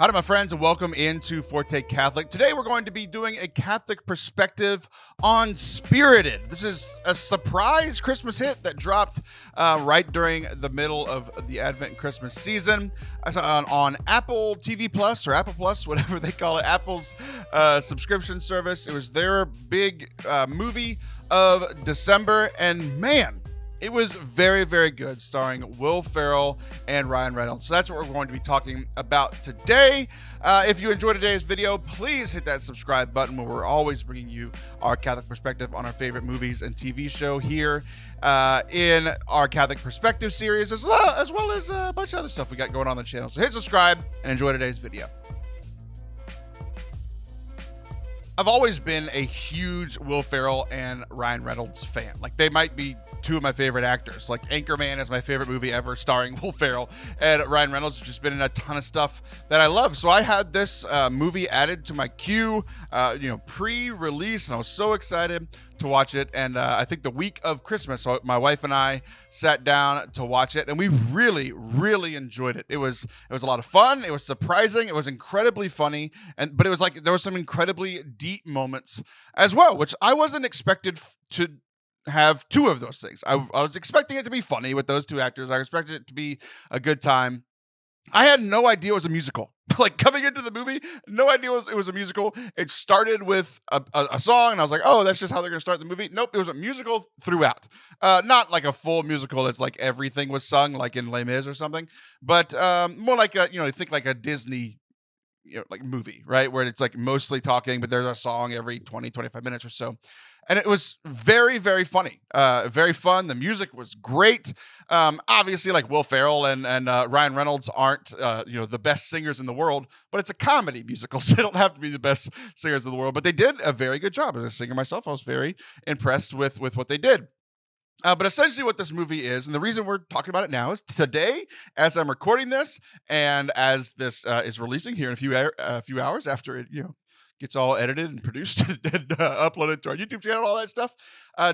Howdy, my friends, and welcome into Forte Catholic. Today, we're going to be doing a Catholic perspective on Spirited. This is a surprise Christmas hit that dropped right during the middle of the Advent and Christmas season on Apple TV Plus or Apple Plus, whatever they call it, Apple's subscription service. It was their big movie of December, and man, it was very, very good, starring Will Ferrell and Ryan Reynolds. So that's what we're going to be talking about today. If you enjoyed today's video, please hit that subscribe button, where we're always bringing you our Catholic perspective on our favorite movies and TV show here in our Catholic Perspective series, as well as a bunch of other stuff we got going on the channel. So hit subscribe and enjoy today's video. I've always been a huge Will Ferrell and Ryan Reynolds fan. Like, they might be two of my favorite actors. Like, Anchorman is my favorite movie ever, starring Will Ferrell, and Ryan Reynolds has just been in a ton of stuff that I love. So I had this movie added to my queue, pre-release, and I was so excited to watch it. And I think the week of Christmas, so my wife and I sat down to watch it, and we really, really enjoyed it. It was a lot of fun. It was surprising. It was incredibly funny, but it was like there was some incredibly deep moments as well, which I wasn't expected to have two of those things. I was expecting it to be funny with those two actors. I expected it to be a good time. I had no idea it was a musical. Like, coming into the movie, no idea it was a musical. It started with a song, and I was like, oh, that's just how they're going to start the movie. Nope, it was a musical throughout. Not like a full musical as like everything was sung, like in Les Mis or something, but more like think like a Disney like movie, right? Where it's like mostly talking, but there's a song every 20, 25 minutes or so. And it was very, very funny, very fun. The music was great. Obviously, like, Will Ferrell and Ryan Reynolds aren't, the best singers in the world, but it's a comedy musical, so they don't have to be the best singers in the world. But they did a very good job. As a singer myself, I was very impressed with what they did. But essentially what this movie is, and the reason we're talking about it now, is today, as I'm recording this, and as this is releasing here in a few hours after it, gets all edited and produced and uploaded to our YouTube channel, all that stuff.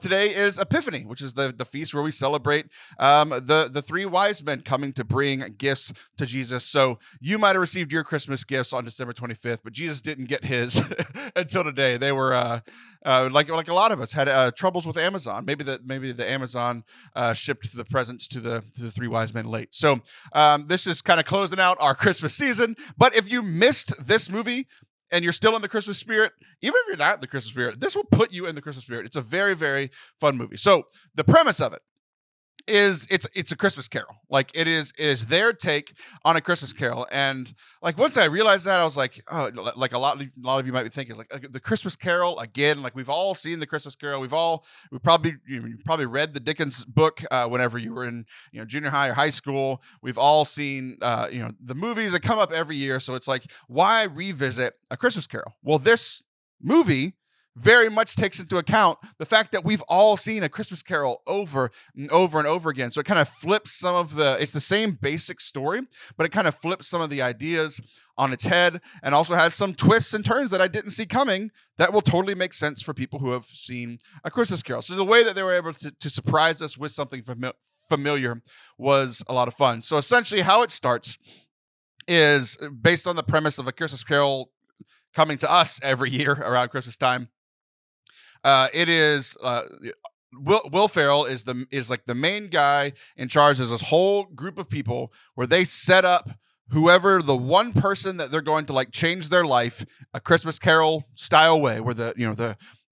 Today is Epiphany, which is the feast where we celebrate the three wise men coming to bring gifts to Jesus. So you might have received your Christmas gifts on December 25th, but Jesus didn't get his until today. They were like a lot of us had troubles with Amazon. Maybe the Amazon shipped the presents to the three wise men late. So this is kind of closing out our Christmas season. But if you missed this movie and you're still in the Christmas spirit, even if you're not in the Christmas spirit, this will put you in the Christmas spirit. It's a very, very fun movie. So the premise of it is it's a Christmas Carol. Like, it is their take on a Christmas Carol. And like, once I realized that, I was like, oh, like a lot of you might be thinking, like the Christmas Carol again. Like, we've all seen the Christmas Carol. You probably read the Dickens book whenever you were in junior high or high school. We've all seen the movies that come up every year. So it's like, why revisit a Christmas Carol? Well, this movie very much takes into account the fact that we've all seen a Christmas Carol over and over and over again. So it kind of flips it's the same basic story, but it kind of flips some of the ideas on its head, and also has some twists and turns that I didn't see coming that will totally make sense for people who have seen a Christmas Carol. So the way that they were able to surprise us with something familiar was a lot of fun. So essentially how it starts is based on the premise of a Christmas Carol coming to us every year around Christmas time. It is Will Ferrell is like the main guy in charge. There's this whole group of people where they set up whoever the one person that they're going to like change their life a Christmas Carol style way, where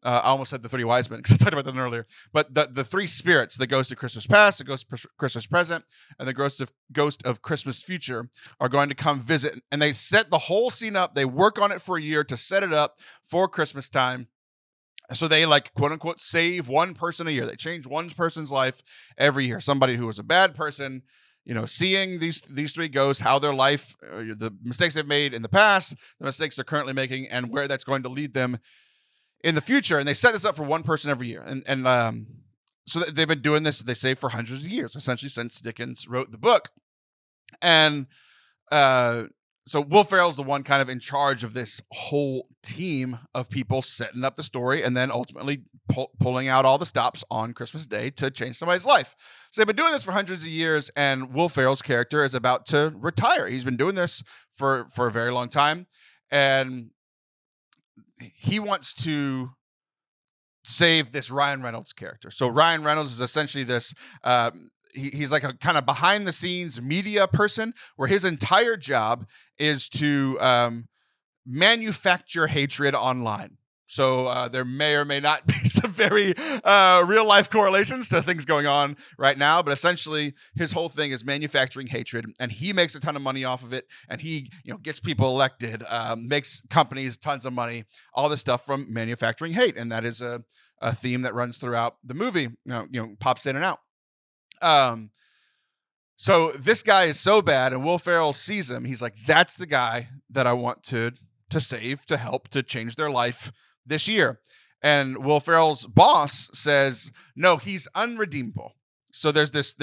I almost said the three wise men because I talked about that earlier, but the three spirits, the ghost of Christmas past, the ghost of Christmas present, and the ghost of Christmas future, are going to come visit, and they set the whole scene up. They work on it for a year to set it up for Christmas time. So they, like, quote unquote, save one person a year. They change one person's life every year. Somebody who was a bad person, seeing these three ghosts, how their life, the mistakes they've made in the past, the mistakes they're currently making, and where that's going to lead them in the future. And they set this up for one person every year. And so they've been doing this, they say, for hundreds of years, essentially since Dickens wrote the book. And so Will Ferrell's the one kind of in charge of this whole team of people setting up the story and then ultimately pulling out all the stops on Christmas Day to change somebody's life. So they've been doing this for hundreds of years, and Will Ferrell's character is about to retire. He's been doing this for a very long time, and he wants to save this Ryan Reynolds character. So Ryan Reynolds is essentially this. He's like a kind of behind the scenes media person, where his entire job is to manufacture hatred online. So there may or may not be some very real life correlations to things going on right now, but essentially his whole thing is manufacturing hatred, and he makes a ton of money off of it, and he gets people elected, makes companies tons of money, all this stuff from manufacturing hate, and that is a theme that runs throughout the movie. Pops in and out. So this guy is so bad, and Will Ferrell sees him. He's like, "That's the guy that I want to save, to help, to change their life this year." And Will Ferrell's boss says, "No, he's unredeemable." So there's this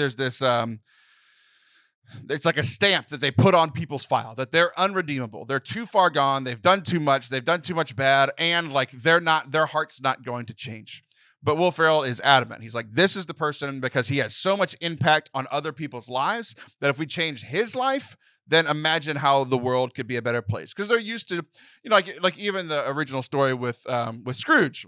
it's like a stamp that they put on people's file that they're unredeemable. They're too far gone. They've done too much. They've done too much bad. And like, their heart's not going to change. But Will Ferrell is adamant. He's like, this is the person, because he has so much impact on other people's lives that if we change his life, then imagine how the world could be a better place. Because they're used to, like even the original story with Scrooge,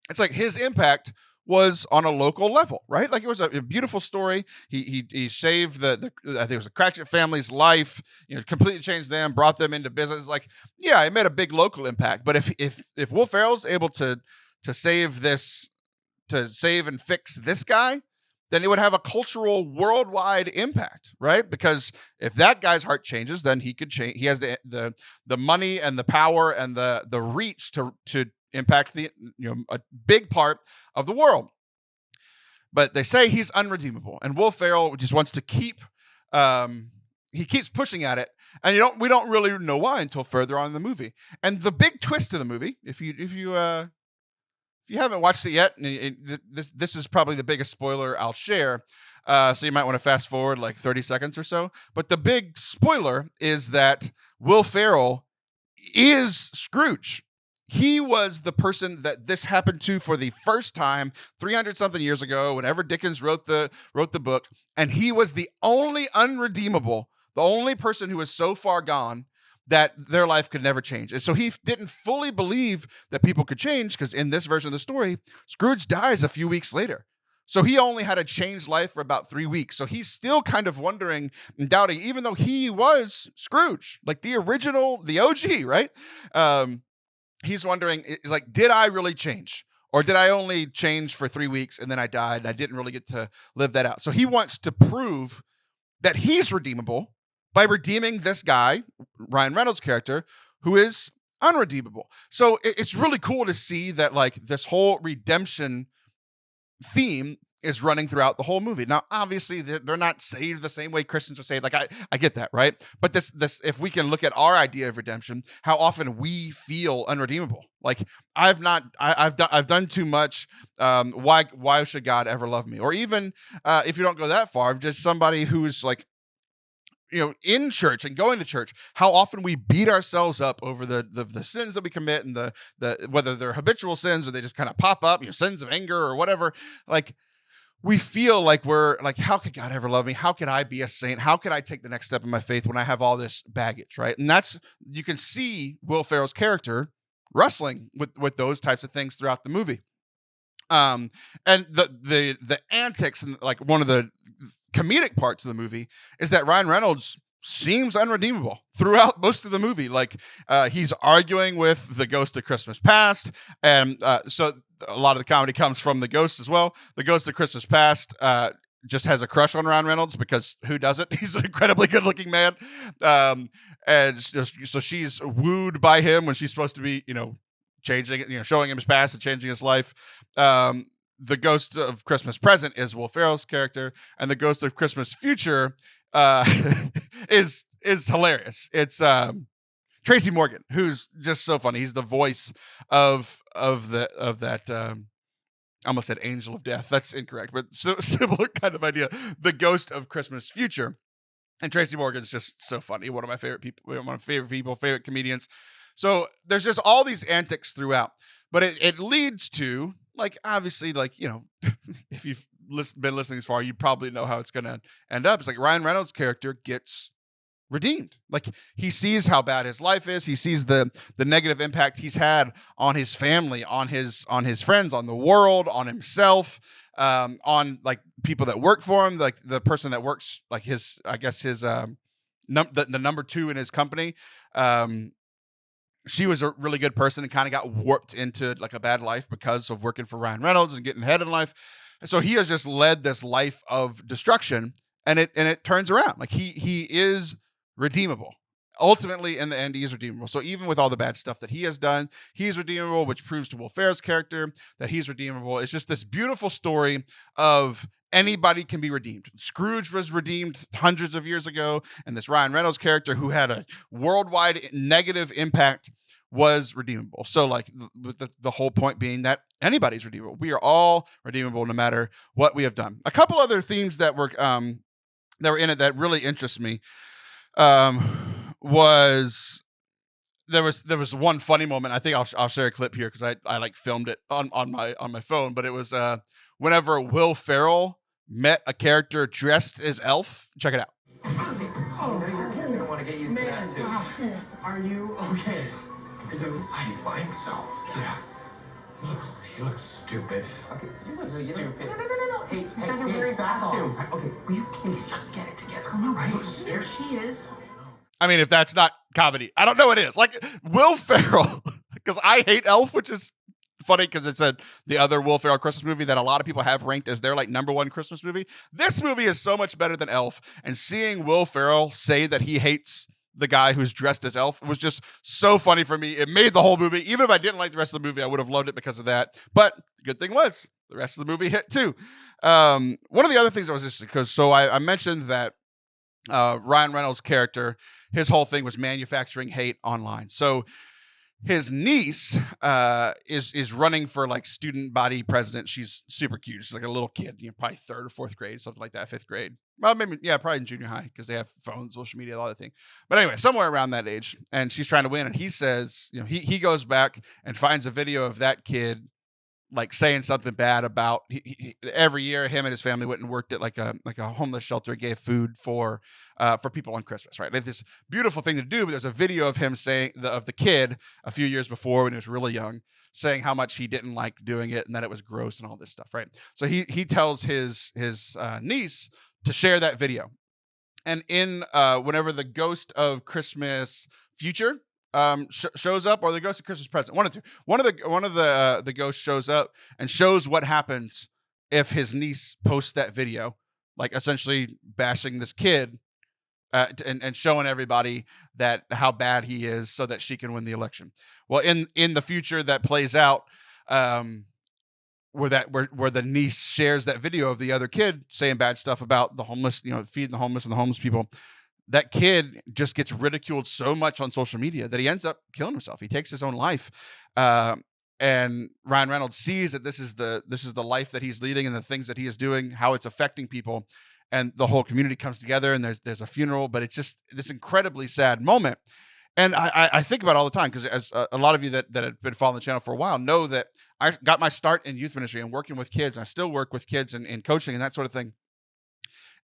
it's like his impact was on a local level, right? Like, it was a beautiful story. He saved the I think it was the Cratchit family's life, completely changed them, brought them into business. Like, yeah, it made a big local impact. But if Will Ferrell's able to save this, to save and fix this guy, then it would have a cultural worldwide impact, right? Because if that guy's heart changes, then he could change. He has the money and the power and the reach to impact a big part of the world. But they say he's unredeemable, and Will Ferrell just wants to keep. He keeps pushing at it, and we don't really know why until further on in the movie. And the big twist of the movie, if you haven't watched it yet, this is probably the biggest spoiler I'll share. So you might want to fast forward like 30 seconds or so. But the big spoiler is that Will Ferrell is Scrooge. He was the person that this happened to for the first time 300 something years ago, whenever Dickens wrote the book. And he was the only unredeemable, the only person who was so far gone that their life could never change. And so he didn't fully believe that people could change, because in this version of the story, Scrooge dies a few weeks later. So he only had a changed life for about 3 weeks. So he's still kind of wondering and doubting, even though he was Scrooge, like the original, the OG, right? He's wondering, is like, did I really change? Or did I only change for 3 weeks and then I died and I didn't really get to live that out? So he wants to prove that he's redeemable by redeeming this guy, Ryan Reynolds' character, who is unredeemable. So it's really cool to see that, like, this whole redemption theme is running throughout the whole movie. Now, obviously, they're not saved the same way Christians are saved. Like, I get that, right? But this, if we can look at our idea of redemption, how often we feel unredeemable. Like, I've done too much. Why should God ever love me? Or even if you don't go that far, just somebody who's like, in church and going to church, how often we beat ourselves up over the sins that we commit, and the whether they're habitual sins or they just kind of pop up, sins of anger or whatever. Like, we feel like we're like, how could God ever love me? How could I be a saint? How could I take the next step in my faith when I have all this baggage, right? And you can see Will Ferrell's character wrestling with those types of things throughout the movie. And the antics, and like one of the comedic parts of the movie is that Ryan Reynolds seems unredeemable throughout most of the movie. Like, he's arguing with the ghost of Christmas Past, and so a lot of the comedy comes from the ghost as well. The ghost of Christmas Past just has a crush on Ryan Reynolds, because who doesn't? He's an incredibly good-looking man, and so she's wooed by him when she's supposed to be, changing, showing him his past and changing his life. The ghost of Christmas Present is Will Ferrell's character, and the ghost of Christmas Future is hilarious. It's Tracy Morgan, who's just so funny. He's the voice of that. I almost said Angel of Death. That's incorrect, but similar kind of idea. The ghost of Christmas Future, and Tracy Morgan's just so funny. One of my favorite people, favorite comedians. So there's just all these antics throughout, but it leads to, like, obviously, like, if you've been listening this far, you probably know how it's going to end up. It's like Ryan Reynolds' character gets redeemed. Like, he sees how bad his life is. He sees the negative impact he's had on his family, on his friends, on the world, on himself, on like people that work for him, like the person that works, like his, I guess his the number two in his company. She was a really good person and kind of got warped into like a bad life because of working for Ryan Reynolds and getting ahead in life. And so he has just led this life of destruction, and it turns around. Like, he is redeemable. Ultimately, in the end, he is redeemable. So even with all the bad stuff that he has done, he's redeemable, which proves to Will Ferrell's character that he's redeemable. It's just this beautiful story of anybody can be redeemed. Scrooge was redeemed hundreds of years ago, and this Ryan Reynolds character, who had a worldwide negative impact, was redeemable. So like the whole point being that anybody's redeemable. We are all redeemable no matter what we have done. A couple other themes that were in it that really interest me was there was one funny moment. I think I'll share a clip here because I like filmed it on my phone, but it was whenever Will Ferrell met a character dressed as Elf. Check it out. Oh, you're gonna want to get used to that too. Are you okay? I think so. Yeah. He looks stupid. Okay, you look stupid. No. Hey, He's not your wearing costume. Okay, will you please just get it together? All right, there she is. I mean, if that's not comedy, I don't know what is. Like, Will Ferrell, because I hate Elf, which is funny because it's the other Will Ferrell Christmas movie that a lot of people have ranked as their like number one Christmas movie. This movie is so much better than Elf, and seeing Will Ferrell say that he hates the guy who's dressed as Elf was just so funny for me. It made the whole movie. Even if I didn't like the rest of the movie, I would have loved it because of that. But the good thing was the rest of the movie hit too. One of the other things I was just because I mentioned that Ryan Reynolds' character, his whole thing was manufacturing hate online. So his niece is running for like student body president. She's super cute. She's like a little kid, probably third or fourth grade, something like that, fifth grade. Well, maybe, yeah, probably in junior high because they have phones, social media, all that thing. But anyway, somewhere around that age, and she's trying to win. And he says, he goes back and finds a video of that kid like saying something bad about every year him and his family went and worked at like a homeless shelter, gave food for people on Christmas, right? It's this beautiful thing to do, but there's a video of him saying of the kid a few years before when he was really young, saying how much he didn't like doing it and that it was gross and all this stuff, right? So he tells his niece to share that video, and in whenever the Ghost of Christmas Future shows up, or the Ghost of Christmas Present, one of the ghosts shows up and shows what happens if his niece posts that video, like essentially bashing this kid and showing everybody that how bad he is so that she can win the election. Well, in the future that plays out, where the niece shares that video of the other kid saying bad stuff about the homeless, feeding the homeless and the homeless people. That kid just gets ridiculed so much on social media that he ends up killing himself. He takes his own life. And Ryan Reynolds sees that this is the life that he's leading and the things that he is doing, how it's affecting people, and the whole community comes together and there's a funeral, but it's just this incredibly sad moment. And I think about it all the time because as a lot of you that have been following the channel for a while know that I got my start in youth ministry and working with kids. And I still work with kids and coaching and that sort of thing.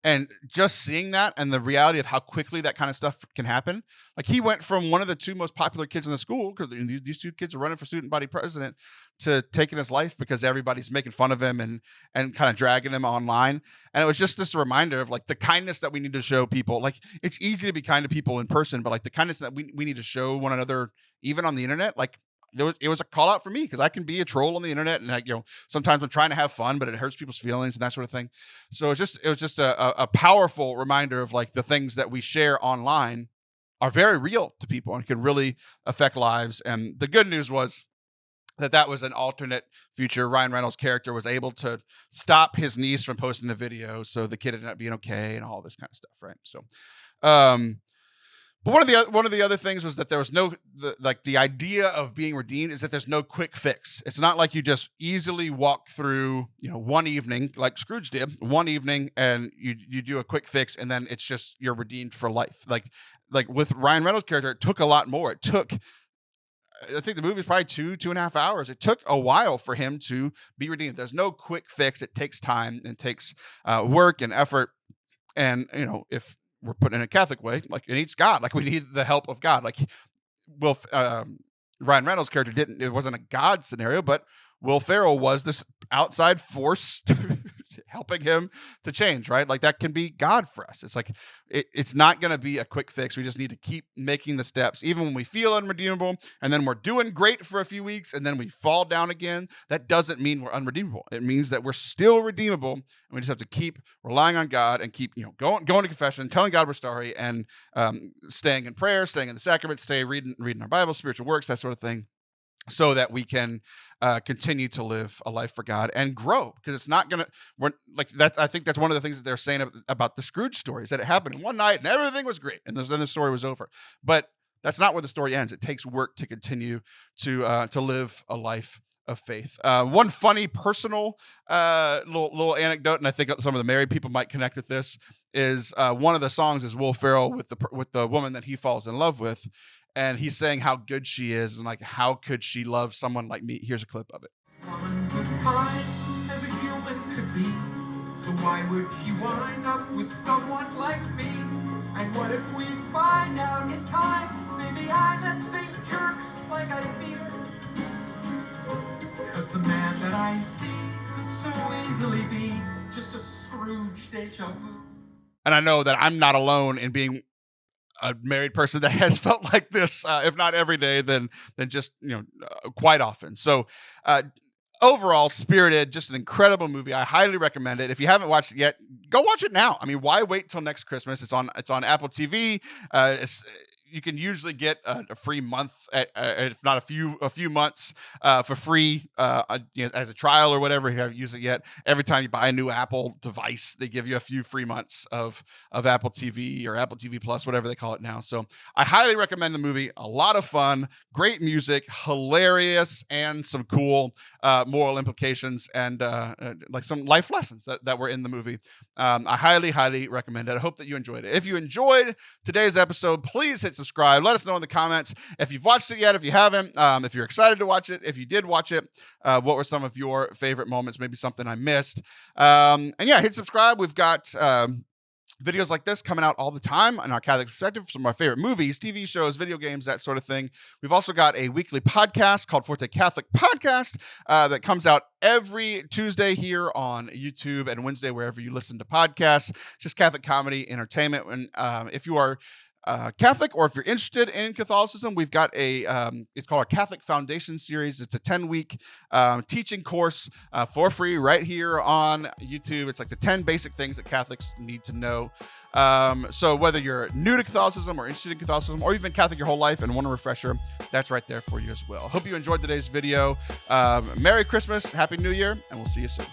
And just seeing that and the reality of how quickly that kind of stuff can happen. Like, he went from one of the two most popular kids in the school, because these two kids are running for student body president, to taking his life because everybody's making fun of him and kind of dragging him online. And it was just this reminder of like the kindness that we need to show people. Like, it's easy to be kind to people in person, but like the kindness that we need to show one another, even on the internet, like, it was a call out for me because I can be a troll on the internet and sometimes I'm trying to have fun, but it hurts people's feelings and that sort of thing. So it was just a powerful reminder of like the things that we share online are very real to people and can really affect lives. And the good news was that was an alternate future. Ryan Reynolds' character was able to stop his niece from posting the video, so the kid ended up being okay and all this kind of stuff, right? So, but one of the other things was that there was the idea of being redeemed is that there's no quick fix. It's not like you just easily walk through, one evening like Scrooge did, one evening, and you do a quick fix and then it's just you're redeemed for life. Like with Ryan Reynolds' character, it took a lot more. It took, I think the movie is probably 2.5 hours. It took a while for him to be redeemed. There's no quick fix. It takes time and takes work and effort. And if we're putting in a Catholic way, like it needs God, like we need the help of God. Like Ryan Reynolds' character it wasn't a God scenario, but Will Ferrell was this outside force helping him to change, right? Like that can be God for us. It's like, it's not going to be a quick fix. We just need to keep making the steps, even when we feel unredeemable, and then we're doing great for a few weeks, and then we fall down again. That doesn't mean we're unredeemable. It means that we're still redeemable, and we just have to keep relying on God and keep, going to confession, telling God we're sorry, and staying in prayer, staying in the sacrament, reading our Bible, spiritual works, that sort of thing, so that we can continue to live a life for God and grow. Because it's not going to, we're like that. I think that's one of the things that they're saying about the Scrooge story, is that it happened in one night and everything was great, and then the story was over. But that's not where the story ends. It takes work to continue to live a life of faith. One funny personal little anecdote, and I think some of the married people might connect with this, is one of the songs is Will Ferrell with the woman that he falls in love with. And he's saying how good she is, and like, how could she love someone like me? Here's a clip of it. Woman's as kind as a human could be, so why would she wind up with someone like me? And what if we find out in time, maybe I'm that same jerk like I fear? Cause the man that I see could so easily be just a Scrooge deja vu. And I know that I'm not alone in being a married person that has felt like this, if not every day, then just, quite often. So overall, Spirited, just an incredible movie. I highly recommend it. If you haven't watched it yet, go watch it now. I mean, why wait till next Christmas? It's on Apple TV. You can usually get a free month, if not a few months, for free, as a trial or whatever. If you haven't used it yet, every time you buy a new Apple device, they give you a few free months of Apple TV or Apple TV Plus, whatever they call it now. So I highly recommend the movie. A lot of fun, great music, hilarious, and some cool moral implications and like some life lessons that were in the movie. I highly recommend it. I hope that you enjoyed it. If you enjoyed today's episode, please hit subscribe. Let us know in the comments if you've watched it yet, if you haven't, if you're excited to watch it, if you did watch it, what were some of your favorite moments, maybe something I missed. And yeah, hit subscribe. We've got videos like this coming out all the time on our Catholic perspective, some of our favorite movies, TV shows, video games, that sort of thing. We've also got a weekly podcast called Forte Catholic Podcast that comes out every Tuesday here on YouTube and Wednesday wherever you listen to podcasts. Just Catholic comedy, entertainment. And if you are Catholic, or if you're interested in Catholicism, we've got it's called our Catholic Foundation series. It's a 10-week teaching course for free right here on YouTube. It's like the 10 basic things that Catholics need to know. So whether you're new to Catholicism or interested in Catholicism, or you've been Catholic your whole life and want a refresher, that's right there for you as well. Hope you enjoyed today's video. Merry Christmas, Happy New Year, and we'll see you soon.